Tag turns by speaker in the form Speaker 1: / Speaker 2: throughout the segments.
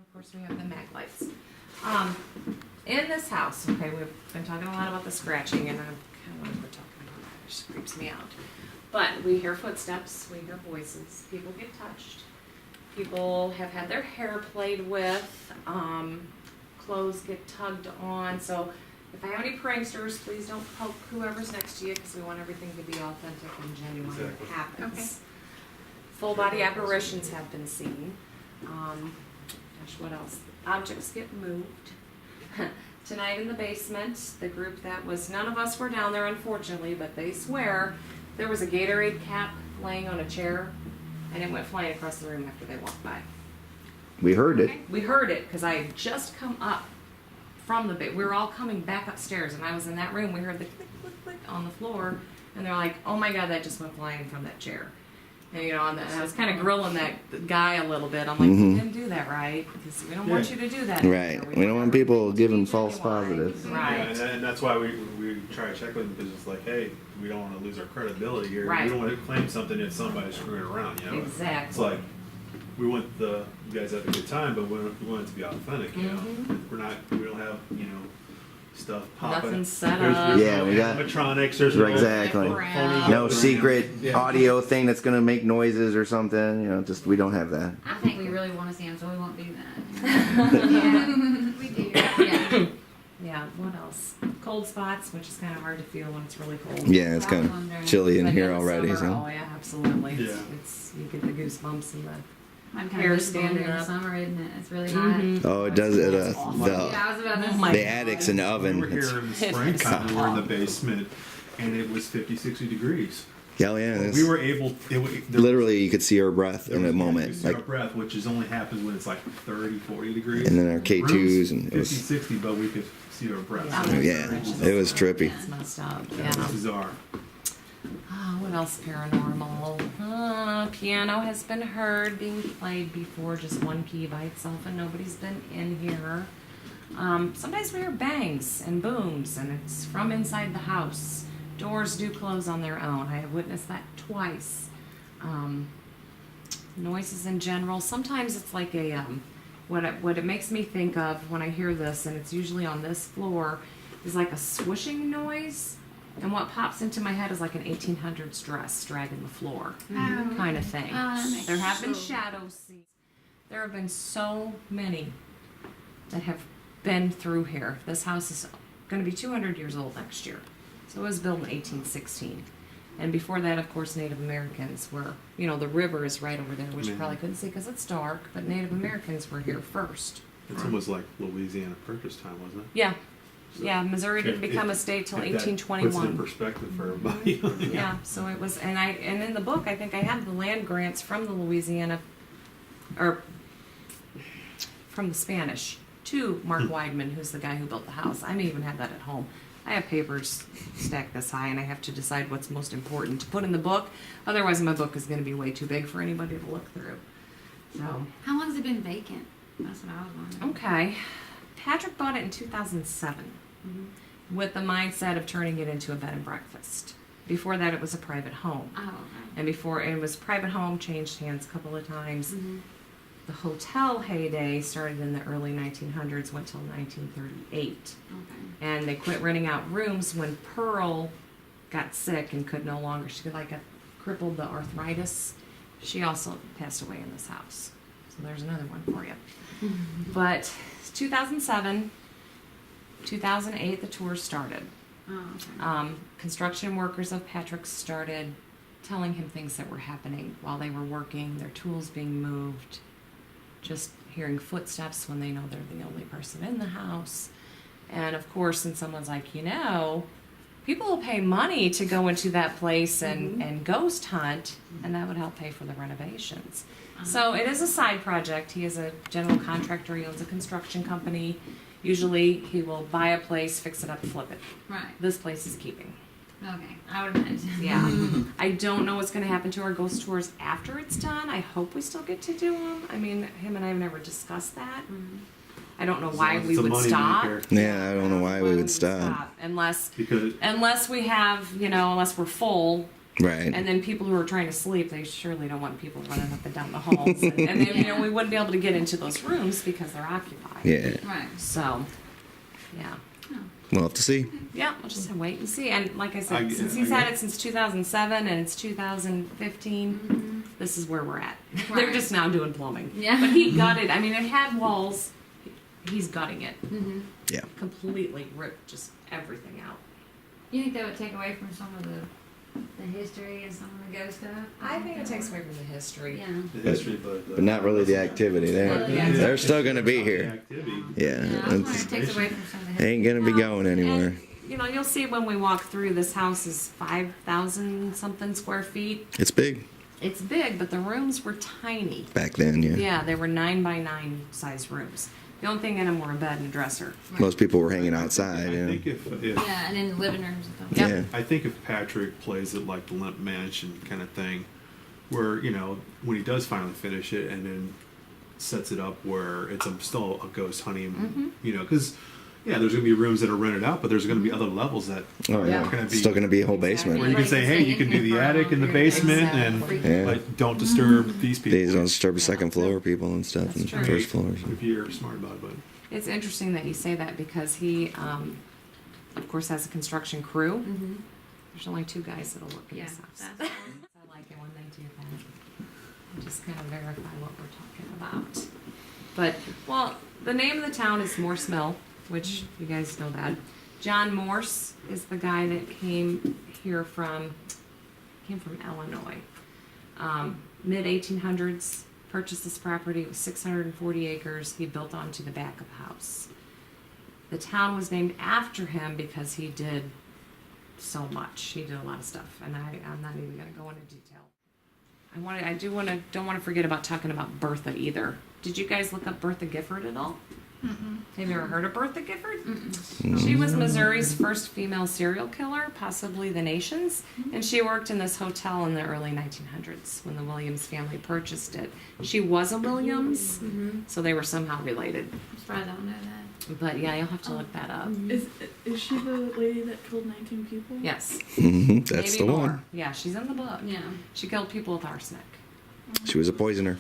Speaker 1: of course we have the mag lights. In this house, okay, we've been talking a lot about the scratching, and I kind of want to quit talking about that. It just creeps me out. But we hear footsteps, we hear voices, people get touched, people have had their hair played with, clothes get tugged on. So if I have any pranksters, please don't poke whoever's next to you, because we want everything to be authentic and genuine when it happens.
Speaker 2: Okay.
Speaker 1: Full body apparitions have been seen. Gosh, what else? Objects get moved. Tonight in the basement, the group that was, none of us were down there unfortunately, but they swear there was a Gatorade cap laying on a chair, and it went flying across the room after they walked by.
Speaker 3: We heard it.
Speaker 1: We heard it because I had just come up from the we were all coming back upstairs, and I was in that room. We heard the click, click, click on the floor, and they're like, "Oh my God, that just went flying from that chair." And you know, and I was kind of grilling that guy a little bit. I'm like, "You didn't do that, right? Because we don't want you to do that."
Speaker 3: Right. We don't want people giving false positives.
Speaker 1: Right.
Speaker 4: Yeah, and that's why we try to check with them, because it's like, hey, we don't want to lose our credibility here.
Speaker 1: Right.
Speaker 4: We don't want to claim something that somebody's screwing around, you know?
Speaker 1: Exactly.
Speaker 4: It's like, we want you guys to have a good time, but we want it to be authentic, you know? We don't have, you know, stuff popping.
Speaker 1: Nothing set
Speaker 4: There's
Speaker 1: up.
Speaker 3: Yeah,
Speaker 4: no
Speaker 3: we got-
Speaker 4: animatronics, there's no
Speaker 3: Exactly.
Speaker 4: phony
Speaker 3: No secret
Speaker 4: Yeah.
Speaker 3: audio thing that's gonna make noises or something. You know, just we don't have that.
Speaker 2: I think we really want to see him, so we won't do that. Yeah, we do. Yeah.
Speaker 1: Yeah. What else? Cold spots, which is kind of hard to feel when it's really cold.
Speaker 3: Yeah, it's kind of chilly in
Speaker 1: But
Speaker 3: here
Speaker 1: the
Speaker 3: already.
Speaker 1: summer,
Speaker 3: So
Speaker 1: oh yeah, absolutely.
Speaker 4: Yeah.
Speaker 1: It's you get the goosebumps and the.
Speaker 2: I'm
Speaker 1: Hair
Speaker 2: kind of visible
Speaker 1: standing
Speaker 2: during the
Speaker 1: up.
Speaker 2: summer, isn't it? It's really hot.
Speaker 3: oh, it does it.
Speaker 2: Yeah, I was about to
Speaker 1: Oh my
Speaker 3: The attic's an
Speaker 4: We
Speaker 3: oven.
Speaker 4: were
Speaker 3: It's-
Speaker 4: here in the springtime, we were in the basement, and it was 50, 60 degrees.
Speaker 3: yeah, yeah. It's,
Speaker 4: We were able,
Speaker 3: literally, you could see our breath in a moment.
Speaker 4: Our
Speaker 3: Like,
Speaker 4: breath, which is only happens when it's like 30, 40 degrees.
Speaker 3: and then our K2s,
Speaker 4: Rooms,
Speaker 3: and it
Speaker 4: 50,
Speaker 3: was
Speaker 4: 60, but we could see our breath.
Speaker 3: yeah, it was trippy.
Speaker 1: It's messed up.
Speaker 4: It
Speaker 1: Yeah.
Speaker 4: was bizarre.
Speaker 1: Oh, what else paranormal? Piano has been heard being played before, just one key by itself, and nobody's been in here. Sometimes we hear bangs and booms, and it's from inside the house. Doors do close on their own. I have witnessed that twice. Noises in general. Sometimes it's like a what it makes me think of when I hear this, and it's usually on this floor, is like a swishing noise. And what pops into my head is like an 1800s dress dragging the floor kind of thing.
Speaker 2: that makes
Speaker 1: There have been
Speaker 2: sense.
Speaker 1: shadows seen. There have been so many that have been through here. This house is going to be 200 years old next year. So it was built in 1816. And before that, of course, Native Americans were, you know, the river is right over there, which you probably couldn't see because it's dark, but Native Americans were here first.
Speaker 4: It's almost like Louisiana Purchase time, wasn't it?
Speaker 1: Yeah.
Speaker 4: So
Speaker 1: Yeah, Missouri didn't
Speaker 4: if-
Speaker 1: become a state till
Speaker 4: if that
Speaker 1: 1821.
Speaker 4: Puts it in perspective for everybody.
Speaker 1: Yeah, so it was, and in the book, I think I have the land grants from the Louisiana, or from the Spanish, to Mark Weidman, who's the guy who built the house. I may even have that at home. I have papers stacked this high, and I have to decide what's most important to put in the book. Otherwise, my book is going to be way too big for anybody to look through. So,
Speaker 2: How long has it been vacant? That's what I was wondering.
Speaker 1: okay. Patrick bought it in 2007. With the mindset of turning it into a bed and breakfast. Before that, it was a private home.
Speaker 2: Oh, okay.
Speaker 1: And before it was private home, changed hands a couple of times.
Speaker 2: Mm-hmm.
Speaker 1: The hotel heyday started in the early 1900s, went till 1938.
Speaker 2: Okay.
Speaker 1: And they quit renting out rooms when Pearl got sick and could no longer, she got crippled the arthritis. She also passed away in this house. So there's another one for you. But 2007, 2008, the tour started.
Speaker 2: Oh, okay.
Speaker 1: Construction workers of Patrick's started telling him things that were happening while they were working, their tools being moved, just hearing footsteps when they know they're the only person in the house. And of course, and someone's like, you know, people will pay money to go into that place and ghost hunt, and that would help pay for the renovations. So it is a side project. He is a general contractor. He owns a construction company. Usually he will buy a place, fix it up, and flip it.
Speaker 2: Right.
Speaker 1: This place is keeping.
Speaker 2: Okay. I would imagine.
Speaker 1: Yeah. I don't know what's going to happen to our ghost tours after it's done. I hope we still get to do them. I mean, him and I have never discussed that. I don't know why we
Speaker 4: It's a
Speaker 1: would
Speaker 4: money
Speaker 1: stop.
Speaker 4: maker.
Speaker 3: Yeah, I don't know why we would stop.
Speaker 1: Unless
Speaker 4: Because
Speaker 1: we have, you know, unless we're full
Speaker 3: Right.
Speaker 1: And then people who are trying to sleep, they surely don't want people running up and down the halls. And then, you know, we wouldn't be able to get into those rooms because they're occupied.
Speaker 3: Yeah.
Speaker 2: Right.
Speaker 1: So, yeah.
Speaker 3: We'll have to see.
Speaker 1: Yeah, we'll just wait and see. And like I said,
Speaker 4: I-
Speaker 1: since
Speaker 4: I
Speaker 1: he's
Speaker 4: get-
Speaker 1: had it since 2007 and it's 2015, this is where we're at. They're
Speaker 2: Right.
Speaker 1: just now doing plumbing.
Speaker 2: Yeah.
Speaker 1: But he gutted, I mean, it had walls. He's gutting it.
Speaker 3: Yeah.
Speaker 1: Completely ripped just everything out.
Speaker 2: You think that would take away from some of the history and some of the ghost stuff?
Speaker 1: I think it takes away from the history.
Speaker 2: Yeah.
Speaker 4: The history, but
Speaker 3: But not really the activity. They're still going to be
Speaker 4: The
Speaker 3: here.
Speaker 4: activity.
Speaker 3: Yeah.
Speaker 2: Yeah, I was wondering
Speaker 3: It's,
Speaker 2: if it takes away from some of the
Speaker 3: they
Speaker 2: history.
Speaker 3: ain't going to be going anywhere.
Speaker 1: And, you know, you'll see when we walk through, this house is 5,000 something square feet.
Speaker 3: It's big
Speaker 1: It's big, but the rooms were tiny.
Speaker 3: back then, yeah.
Speaker 1: Yeah, they were 9 by 9 size rooms. The only thing in them were a bed and a dresser.
Speaker 3: Most people were hanging outside,
Speaker 4: I
Speaker 3: you know.
Speaker 4: think if
Speaker 2: Yeah, and in the living rooms and stuff.
Speaker 1: Yep.
Speaker 3: Yeah.
Speaker 4: I think if Patrick plays it like the Limp Mansion kind of thing, where you know when he does finally finish it and then sets it up where it's still a ghost hunting, you know, because yeah, there's gonna be rooms that are rented out, but there's gonna be other levels that
Speaker 3: Oh, yeah.
Speaker 1: Yeah.
Speaker 4: Gonna be-
Speaker 3: Still going to be a whole
Speaker 4: where
Speaker 3: basement.
Speaker 4: you can
Speaker 2: Like
Speaker 4: say,
Speaker 2: you
Speaker 4: hey,
Speaker 2: say,
Speaker 4: you can do the
Speaker 2: burn
Speaker 4: attic and the
Speaker 2: your
Speaker 4: basement,
Speaker 1: Exactly.
Speaker 4: and
Speaker 3: Yeah.
Speaker 4: like don't disturb these people.
Speaker 3: They don't disturb the second floor people and stuff
Speaker 1: That's
Speaker 3: and
Speaker 1: true.
Speaker 3: first floors.
Speaker 4: If you're smart about it, but
Speaker 1: It's interesting that you say that because he, of course, has a construction crew.
Speaker 2: Mm-hmm.
Speaker 1: There's only 2 guys that'll work in
Speaker 2: Yeah.
Speaker 1: this house.
Speaker 2: That's
Speaker 1: I like it when they do that. And just kind of verify what we're talking about. But, well, the name of the town is Morse Mill, which you guys know that. John Morse is the guy that came from Illinois. Mid 1800s, purchased this property. It was 640 acres. He built onto the back of the house. The town was named after him because he did so much. He did a lot of stuff, and I'm not even going to go into detail. Don't want to forget about talking about Bertha either. Did you guys look up Bertha Gifford at all? Have you ever heard of Bertha Gifford? She was Missouri's first female serial killer, possibly the nation's, and she worked in this hotel in the early 1900s when the Williams family purchased it. She was a Williams, so they were somehow related.
Speaker 2: I'm surprised I don't know that.
Speaker 1: But yeah, you'll have to look that up.
Speaker 5: Is she the lady that killed 19 people?
Speaker 1: Yes,
Speaker 3: That's
Speaker 1: maybe
Speaker 3: the
Speaker 1: more.
Speaker 3: one.
Speaker 1: Yeah, she's in the book.
Speaker 2: Yeah.
Speaker 1: She killed people with arsenic.
Speaker 3: She was a poisoner.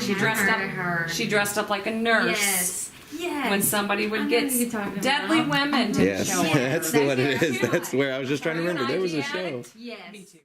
Speaker 1: She dressed
Speaker 2: heard
Speaker 1: up.
Speaker 2: of her.
Speaker 1: She dressed up like a nurse.
Speaker 2: Yes. Yes.
Speaker 1: When somebody
Speaker 2: I
Speaker 1: would
Speaker 2: know
Speaker 1: get
Speaker 2: who you're talking
Speaker 1: deadly
Speaker 2: about.
Speaker 1: women to
Speaker 3: Yes,
Speaker 1: show up.
Speaker 3: that's what it is. That's where I was just trying to remember. There was a show.
Speaker 2: Yes.
Speaker 1: Me too.